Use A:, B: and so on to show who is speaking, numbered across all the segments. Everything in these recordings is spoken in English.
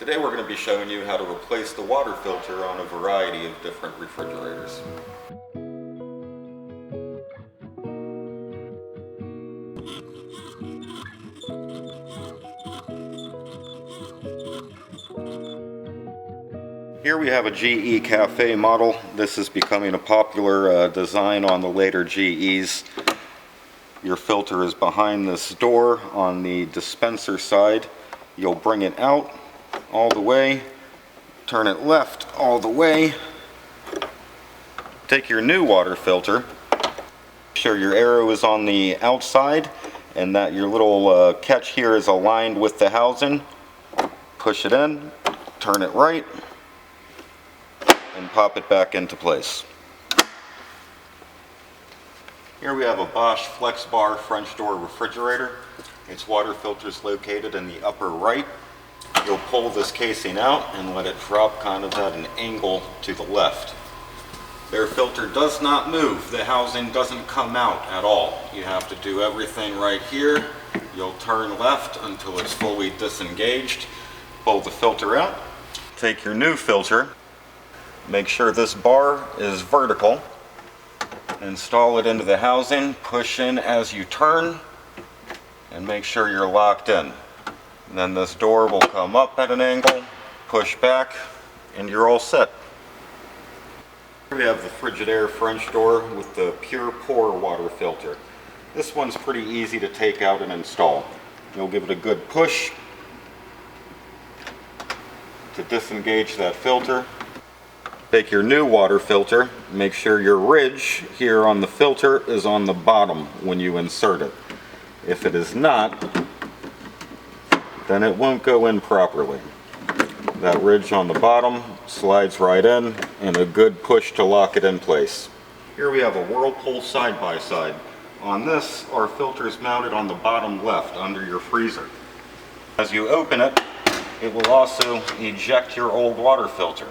A: Today we're going to be showing you how to replace the water filter on a variety of different refrigerators. Here we have a GE Cafe model. This is becoming a popular design on the later GEs. Your filter is behind this door on the dispenser side. You'll bring it out all the way, turn it left all the way. Take your new water filter, make sure your arrow is on the outside and that your little catch here is aligned with the housing. Push it in, turn it right, and pop it back into place. Here we have a Bosch Flex Bar French door refrigerator. Its water filter is located in the upper right. You'll pull this casing out and let it drop kind of at an angle to the left. Their filter does not move. The housing doesn't come out at all. You have to do everything right here. You'll turn left until it's fully disengaged. Pull the filter out. Take your new filter. Make sure this bar is vertical. Install it into the housing. Push in as you turn and make sure you're locked in. And then this door will come up at an angle, push back, and you're all set. Here we have the Frigidaire French door with the pure pour water filter. This one's pretty easy to take out and install. You'll give it a good push to disengage that filter. Take your new water filter, make sure your ridge here on the filter is on the bottom when you insert it. If it is not, then it won't go in properly. That ridge on the bottom slides right in, and a good push to lock it in place. Here we have a Whirlpool side-by-side. On this, our filter is mounted on the bottom left under your freezer. As you open it, it will also eject your old water filter.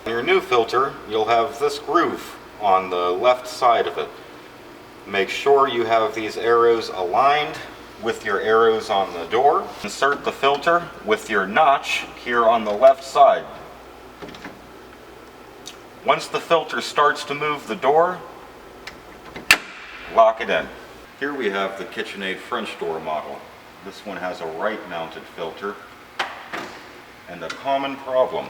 A: On your new filter, you'll have this groove on the left side of it. Make sure you have these arrows aligned with your arrows on the door. Insert the filter with your notch here on the left side. Once the filter starts to move the door, lock it in. Here we have the KitchenAid French door model. This one has a right mounted filter. And a common problem,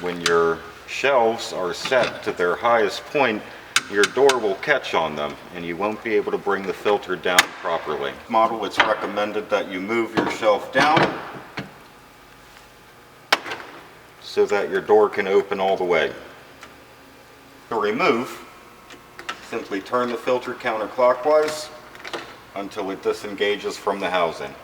A: when your shelves are set to their highest point, your door will catch on them and you won't be able to bring the filter down properly. Model, it's recommended that you move your shelf down so that your door can open all the way. To remove, simply turn the filter counterclockwise until it disengages from the housing.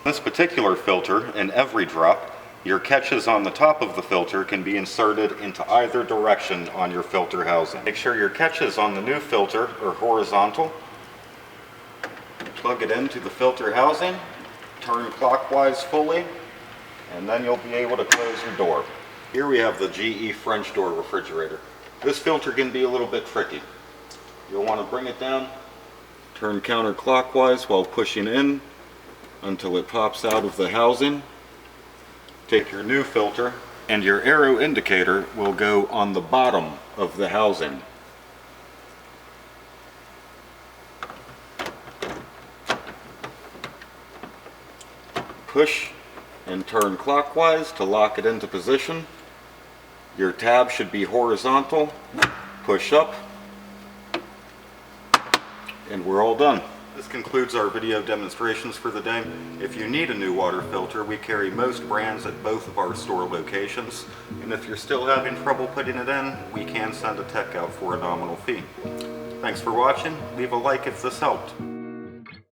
A: This particular filter, in every drop, your catches on the top of the filter can be inserted into either direction on your filter housing. Make sure your catches on the new filter are horizontal. Plug it into the filter housing, turn clockwise fully, and then you'll be able to close your door. Here we have the GE French door refrigerator. This filter can be a little bit tricky. You'll want to bring it down, turn counterclockwise while pushing in until it pops out of the housing. Take your new filter, and your arrow indicator will go on the bottom of the housing. Push and turn clockwise to lock it into position. Your tab should be horizontal. Push up, and we're all done. This concludes our video demonstrations for the day. If you need a new water filter, we carry most brands at both of our store locations. And if you're still having trouble putting it in, we can send a tech out for a nominal fee. Thanks for watching. Leave a like if this helped.